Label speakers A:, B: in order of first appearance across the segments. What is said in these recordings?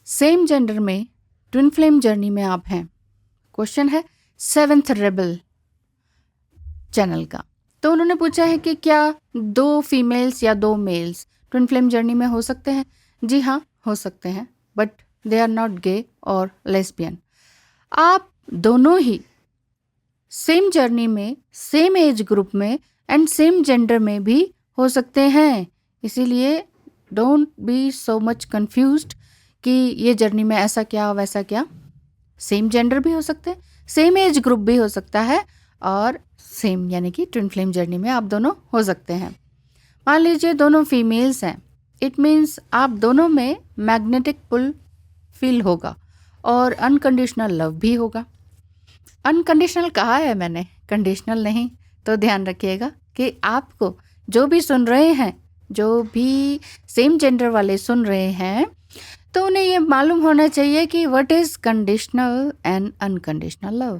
A: Same gender में twin flame journey में आप हैं। क्वेश्चन है 7th रेबल चैनल का। तो उन्होंने पूछा है कि क्या 2 फीमेल्स या 2 मेल्स ट्विन फ्लेम जर्नी में हो सकते हैं? जी हाँ, हो सकते हैं, बट दे आर नॉट गे और लेस्बियन। आप दोनों ही सेम जर्नी में, सेम एज ग्रुप में एंड सेम जेंडर में भी हो सकते हैं। इसीलिए don't be so much confused कि ये जर्नी में ऐसा क्या वैसा क्या। सेम जेंडर भी हो सकते हैं, सेम एज ग्रुप भी हो सकता है और सेम यानी कि ट्विन फ्लेम जर्नी में आप दोनों हो सकते हैं। मान लीजिए दोनों फीमेल्स हैं, इट मीन्स आप दोनों में मैग्नेटिक पुल फील होगा और अनकंडीशनल लव भी होगा। अनकंडीशनल कहा है मैंने, कंडीशनल नहीं। तो ध्यान रखिएगा कि आपको जो भी सुन रहे हैं, जो भी सेम जेंडर वाले सुन रहे हैं, तो उन्हें ये मालूम होना चाहिए कि what is conditional and unconditional love.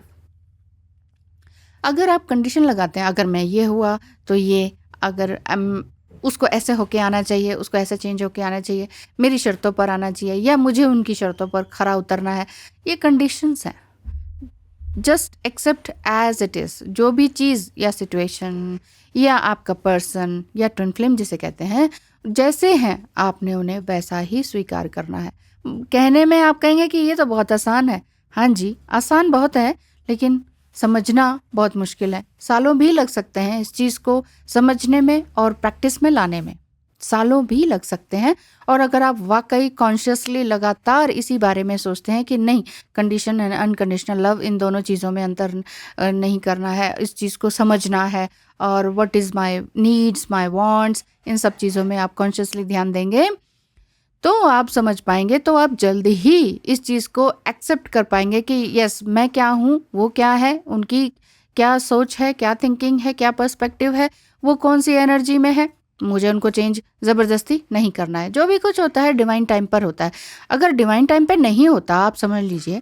A: अगर आप कंडीशन लगाते हैं, अगर मैं ये हुआ तो ये, अगर उसको ऐसे होके आना चाहिए, उसको ऐसे चेंज होके आना चाहिए, मेरी शर्तों पर आना चाहिए या मुझे उनकी शर्तों पर खरा उतरना है, ये कंडीशंस हैं। Just accept as it is. जो भी चीज़ या सिचुएशन या आपका पर्सन या ट्विन फ्लेम जिसे कहते हैं, जैसे हैं आपने उन्हें वैसा ही स्वीकार करना है। कहने में आप कहेंगे कि ये तो बहुत आसान है। हाँ जी, आसान बहुत है, लेकिन समझना बहुत मुश्किल है। सालों भी लग सकते हैं इस चीज़ को समझने में और प्रैक्टिस में लाने में, सालों भी लग सकते हैं। और अगर आप वाकई कॉन्शियसली लगातार इसी बारे में सोचते हैं कि नहीं, कंडीशन एंड अनकंडीशनल लव, इन दोनों चीज़ों में अंतर नहीं करना है, इस चीज़ को समझना है, और what is my needs, my wants, इन सब चीज़ों में आप कॉन्शियसली ध्यान देंगे, तो आप समझ पाएंगे, तो आप जल्दी ही इस चीज़ को एक्सेप्ट कर पाएंगे कि यस, मैं क्या हूँ, वो क्या है, उनकी क्या सोच है, क्या थिंकिंग है, क्या पर्सपेक्टिव है, वो कौन सी एनर्जी में है, मुझे उनको चेंज ज़बरदस्ती नहीं करना है। जो भी कुछ होता है डिवाइन टाइम पर होता है। अगर डिवाइन टाइम पर नहीं होता, आप समझ लीजिए,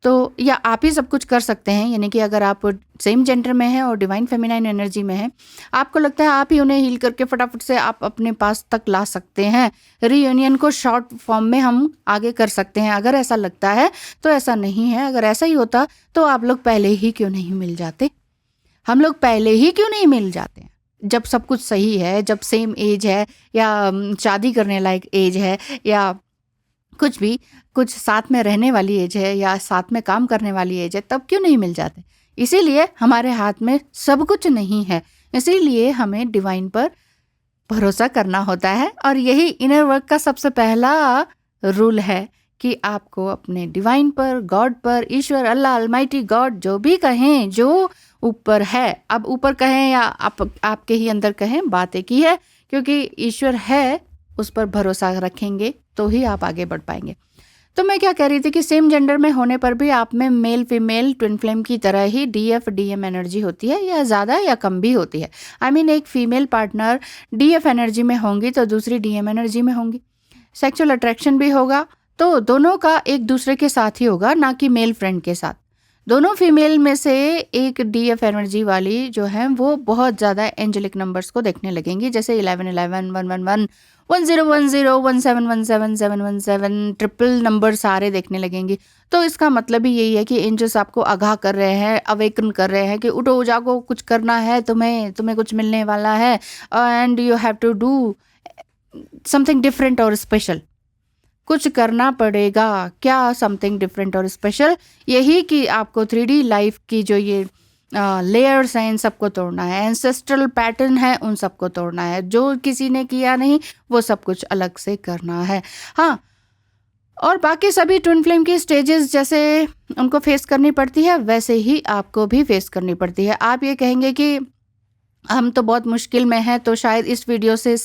A: तो या आप ही सब कुछ कर सकते हैं, यानी कि अगर आप सेम जेंडर में हैं और डिवाइन फेमिनाइन एनर्जी में हैं, आपको लगता है आप ही उन्हें हील करके फटाफट से आप अपने पास तक ला सकते हैं, रीयूनियन को शॉर्ट फॉर्म में हम आगे कर सकते हैं। अगर ऐसा लगता है तो ऐसा नहीं है। अगर ऐसा ही होता तो आप लोग पहले ही क्यों नहीं मिल जाते? हम लोग पहले ही क्यों नहीं मिल जाते हैं? जब सब कुछ सही है, जब सेम एज है, या शादी करने लायक एज है, या कुछ भी, कुछ साथ में रहने वाली एज है, या साथ में काम करने वाली एज है, तब क्यों नहीं मिल जाते? इसीलिए हमारे हाथ में सब कुछ नहीं है। इसीलिए हमें डिवाइन पर भरोसा करना होता है। और यही इनर वर्क का सबसे पहला रूल है कि आपको अपने डिवाइन पर, गॉड पर, ईश्वर, अल्लाह, अलमाइटी गॉड, जो भी कहें, जो ऊपर है, अब ऊपर कहें या आपके ही अंदर कहें, बात एक ही है, क्योंकि ईश्वर है, उस पर भरोसा रखेंगे तो ही आप आगे बढ़ पाएंगे। तो मैं क्या कह रही थी कि सेम जेंडर में होने पर भी आप में मेल फीमेल ट्विन फ्लेम की तरह ही डीएफ डीएम एनर्जी होती है, या ज़्यादा या कम भी होती है। आई मीन एक फीमेल पार्टनर डीएफ एनर्जी में होंगी तो दूसरी डीएम एनर्जी में होंगी। सेक्सुअल अट्रैक्शन भी होगा तो दोनों का एक दूसरे के साथ ही होगा, ना कि मेल फ्रेंड के साथ। दोनों फीमेल में से एक डीएफ एनर्जी वाली जो है वो बहुत ज़्यादा एंजेलिक नंबर्स को देखने लगेंगी, जैसे 1111, 111, 1010, 1717, 717, ट्रिपल नंबर सारे देखने लगेंगी। तो इसका मतलब ही यही है कि एंजल्स आपको आगाह कर रहे हैं, अवेकन कर रहे हैं कि उठो जागो, कुछ करना है, तुम्हें कुछ मिलने वाला है, and you have to do something different और स्पेशल। कुछ करना पड़ेगा। क्या समथिंग डिफरेंट और स्पेशल? यही कि आपको 3D लाइफ की जो ये लेयर्स हैं, इन सबको तोड़ना है। एंसेस्ट्रल पैटर्न है, उन सबको तोड़ना है। जो किसी ने किया नहीं वो सब कुछ अलग से करना है। हाँ, और बाकी सभी ट्विन फ्लेम की स्टेजेस जैसे उनको फेस करनी पड़ती है, वैसे ही आपको भी फेस करनी पड़ती है। आप ये कहेंगे कि हम तो बहुत मुश्किल में हैं, तो शायद इस वीडियो से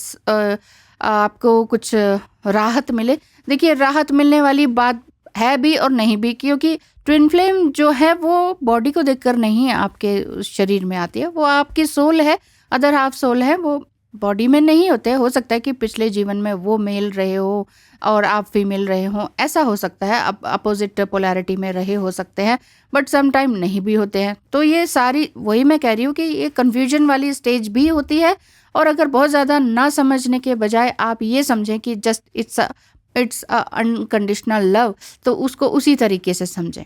A: आपको कुछ राहत मिले। देखिए, राहत मिलने वाली बात है भी और नहीं भी, क्योंकि ट्विन फ्लेम जो है वो बॉडी को देखकर नहीं आपके शरीर में आती है, वो आपकी सोल है, अदर हाफ सोल है, वो बॉडी में नहीं होते। हो सकता है कि पिछले जीवन में वो मेल रहे हो और आप फीमेल रहे हो, ऐसा हो सकता है, अपोजिट पोलैरिटी में रहे हो सकते हैं, बट सम टाइम नहीं भी होते हैं। तो ये सारी, वही मैं कह रही हूँ कि ये कन्फ्यूजन वाली स्टेज भी होती है। और अगर बहुत ज़्यादा ना समझने के बजाय आप ये समझें कि just it's a it's a unconditional love, तो उसको उसी तरीके से समझें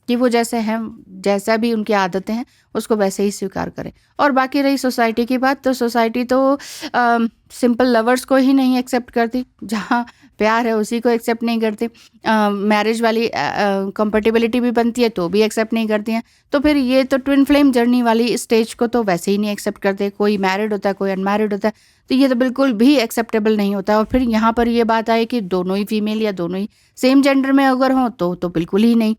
A: कि वो जैसे हैं, जैसा भी उनकी आदतें हैं उसको वैसे ही स्वीकार करें। और बाकी रही सोसाइटी की बात, तो सोसाइटी तो सिंपल लवर्स को ही नहीं एक्सेप्ट करती, जहाँ प्यार है उसी को एक्सेप्ट नहीं करती। मैरिज वाली कंपेटिबिलिटी भी बनती है तो भी एक्सेप्ट नहीं करती हैं। तो फिर ये तो ट्विन फ्लेम जर्नी वाली स्टेज को तो वैसे ही नहीं एक्सेप्ट करते। कोई मैरिड होता है, कोई अनमैरिड होता है, तो ये तो बिल्कुल भी एक्सेप्टेबल नहीं होता। और फिर यहाँ पर ये बात आए कि दोनों ही फीमेल या दोनों ही सेम जेंडर में अगर हों तो बिल्कुल ही नहीं।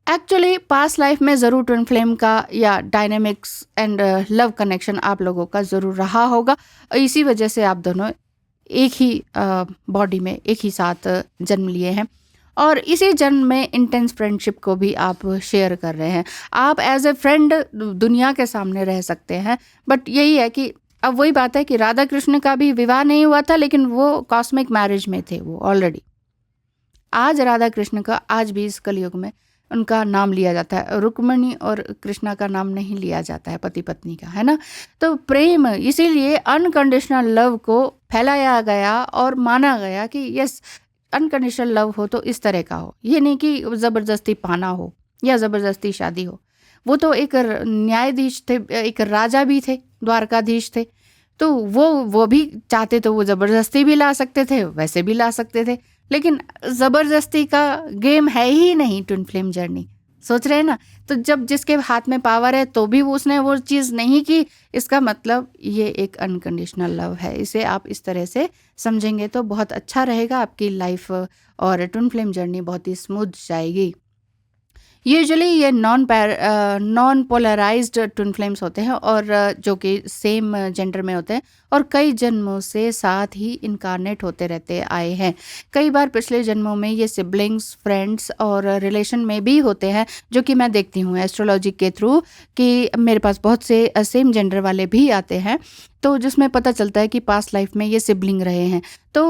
A: एक्चुअली पास्ट लाइफ में ज़रूर ट्विन फ्लेम का या डायनेमिक्स एंड लव कनेक्शन आप लोगों का ज़रूर रहा होगा। इसी वजह से आप दोनों एक ही बॉडी में एक ही साथ जन्म लिए हैं, और इसी जन्म में इंटेंस फ्रेंडशिप को भी आप शेयर कर रहे हैं। आप एज ए फ्रेंड दुनिया के सामने रह सकते हैं, बट यही है कि अब वही बात है कि राधा कृष्ण का भी विवाह नहीं हुआ था, लेकिन वो कॉस्मिक मैरिज में थे वो ऑलरेडी। आज राधा कृष्ण का, आज भी इस कलयुग में उनका नाम लिया जाता है, रुक्मिणी और कृष्णा का नाम नहीं लिया जाता है पति पत्नी का, है ना। तो प्रेम, इसीलिए अनकंडीशनल लव को फैलाया गया और माना गया कि यस, अनकंडीशनल लव हो तो इस तरह का हो, ये नहीं कि ज़बरदस्ती पाना हो या ज़बरदस्ती शादी हो। वो तो एक न्यायाधीश थे, एक राजा भी थे, द्वारकाधीश थे, तो वो भी चाहते तो वो ज़बरदस्ती भी ला सकते थे, वैसे भी ला सकते थे, लेकिन ज़बरदस्ती का गेम है ही नहीं ट्विन फ्लेम जर्नी। सोच रहे हैं ना। तो जब जिसके हाथ में पावर है तो भी उसने वो चीज़ नहीं की, इसका मतलब ये एक अनकंडीशनल लव है। इसे आप इस तरह से समझेंगे तो बहुत अच्छा रहेगा, आपकी लाइफ और ट्विन फ्लेम जर्नी बहुत ही स्मूथ जाएगी। यूजुअली ये नॉन पोलराइज्ड ट्विन फ्लेम्स होते हैं, और जो कि सेम जेंडर में होते हैं और कई जन्मों से साथ ही इनकारनेट होते रहते आए हैं। कई बार पिछले जन्मों में ये सिबलिंग्स, फ्रेंड्स और रिलेशन में भी होते हैं, जो कि मैं देखती हूँ एस्ट्रोलॉजी के थ्रू कि मेरे पास बहुत से सेम जेंडर वाले भी आते हैं, तो जिसमें पता चलता है कि पास्ट लाइफ में ये सिबलिंग रहे हैं। तो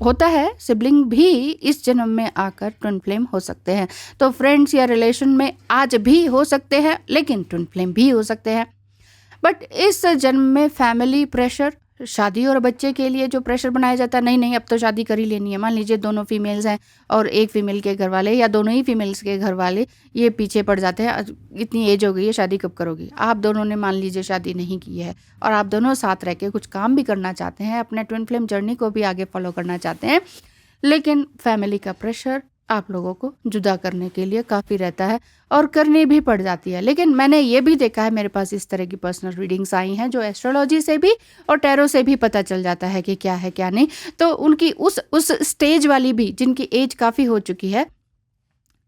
A: होता है, सिबलिंग भी इस जन्म में आकर ट्विन फ्लेम हो सकते हैं। तो फ्रेंड्स या रिलेशन में आज भी हो सकते हैं, लेकिन ट्विन फ्लेम भी हो सकते हैं। बट इस जन्म में फैमिली प्रेशर, शादी और बच्चे के लिए जो प्रेशर बनाया जाता है, नहीं नहीं अब तो शादी कर ही लेनी है। मान लीजिए दोनों फीमेल्स हैं और एक फीमेल के घर वाले या दोनों ही फीमेल्स के घर वाले ये पीछे पड़ जाते हैं, इतनी एज हो गई है, शादी कब करोगी। आप दोनों ने मान लीजिए शादी नहीं की है और आप दोनों साथ रह के कुछ काम भी करना चाहते हैं, अपने ट्विन फ्लेम जर्नी को भी आगे फॉलो करना चाहते हैं, लेकिन फैमिली का प्रेशर आप लोगों को जुदा करने के लिए काफ़ी रहता है और करनी भी पड़ जाती है। लेकिन मैंने ये भी देखा है, मेरे पास इस तरह की पर्सनल रीडिंग्स आई हैं जो एस्ट्रोलॉजी से भी और टैरो से भी पता चल जाता है कि क्या है क्या नहीं। तो उनकी उस स्टेज वाली भी जिनकी एज काफ़ी हो चुकी है,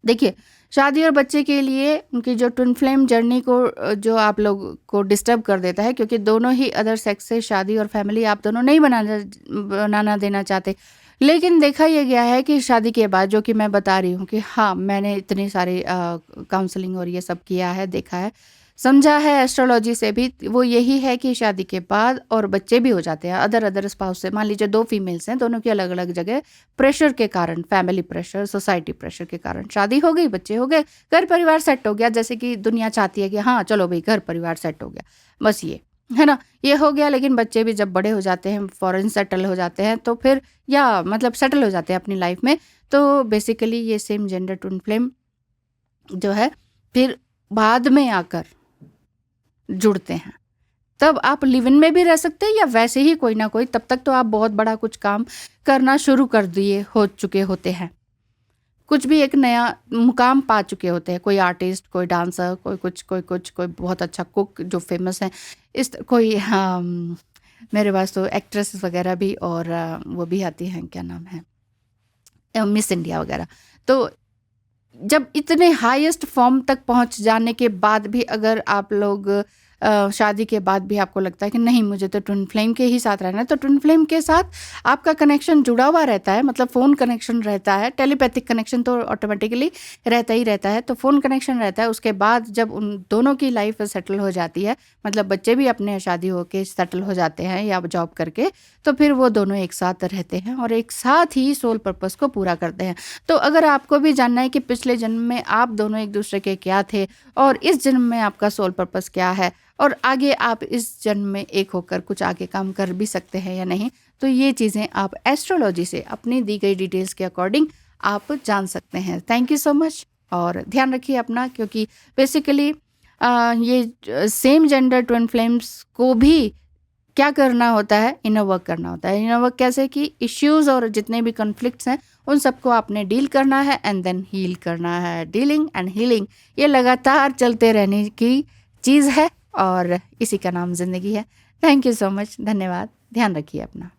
A: देखिए शादी और बच्चे के लिए उनकी जो ट्विन फ्लेम जर्नी को जो आप लोग को डिस्टर्ब कर देता है, क्योंकि दोनों ही अदर सेक्स से शादी और फैमिली आप दोनों नहीं बनाना देना चाहते। लेकिन देखा यह गया है कि शादी के बाद, जो कि मैं बता रही हूँ कि हाँ मैंने इतनी सारी काउंसलिंग और ये सब किया है, देखा है, समझा है एस्ट्रोलॉजी से भी, वो यही है कि शादी के बाद और बच्चे भी हो जाते हैं अदर स्पाउस से। मान लीजिए दो फीमेल्स हैं, दोनों की अलग अलग जगह प्रेशर के कारण, फैमिली प्रेशर, सोसाइटी प्रेशर के कारण शादी हो गई, बच्चे हो गए, घर परिवार सेट हो गया, जैसे कि दुनिया चाहती है कि हाँ चलो भाई घर परिवार सेट हो गया, बस ये है ना, ये हो गया। लेकिन बच्चे भी जब बड़े हो जाते हैं, फॉरेन सेटल हो जाते हैं, तो फिर या मतलब सेटल हो जाते हैं अपनी लाइफ में, तो बेसिकली ये सेम जेंडर ट्विन फ्लेम जो है फिर बाद में आकर जुड़ते हैं। तब आप लिव इन में भी रह सकते हैं या वैसे ही कोई ना कोई, तब तक तो आप बहुत बड़ा कुछ काम करना शुरू कर दिए हो चुके होते हैं, कुछ भी एक नया मुकाम पा चुके होते हैं। कोई आर्टिस्ट, कोई डांसर, कोई बहुत अच्छा कुक जो फेमस है, कोई मेरे पास तो एक्ट्रेस वगैरह भी, और वो भी आती हैं, क्या नाम है, मिस इंडिया वगैरह। तो जब इतने हाईएस्ट फॉर्म तक पहुंच जाने के बाद भी अगर आप लोग शादी के बाद भी आपको लगता है कि नहीं मुझे तो ट्विन फ्लेम के ही साथ रहना है, तो ट्विन फ्लेम के साथ आपका कनेक्शन जुड़ा हुआ रहता है, मतलब फ़ोन कनेक्शन रहता है, टेलीपैथिक कनेक्शन तो ऑटोमेटिकली रहता ही रहता है, तो फ़ोन कनेक्शन रहता है। उसके बाद जब उन दोनों की लाइफ सेटल हो जाती है, मतलब बच्चे भी अपने शादी होके सेटल हो जाते हैं या जॉब करके, तो फिर वो दोनों एक साथ रहते हैं और एक साथ ही सोल पर्पस को पूरा करते हैं। तो अगर आपको भी जानना है कि पिछले जन्म में आप दोनों एक दूसरे के क्या थे और इस जन्म में आपका सोल पर्पस क्या है, और आगे आप इस जन्म में एक होकर कुछ आगे काम कर भी सकते हैं या नहीं, तो ये चीज़ें आप एस्ट्रोलॉजी से अपनी दी गई डिटेल्स के अकॉर्डिंग आप जान सकते हैं। थैंक यू सो मच, और ध्यान रखिए अपना, क्योंकि बेसिकली ये सेम जेंडर ट्विन फ्लेम्स को भी क्या करना होता है, इनर वर्क करना होता है। इनर वर्क कैसे कि इश्यूज और जितने भी कॉन्फ्लिक्ट्स हैं उन सबको आपने डील करना है एंड देन हील करना है। डीलिंग एंड हीलिंग ये लगातार चलते रहने की चीज़ है और इसी का नाम ज़िंदगी है। थैंक यू सो मच, धन्यवाद, ध्यान रखिए अपना।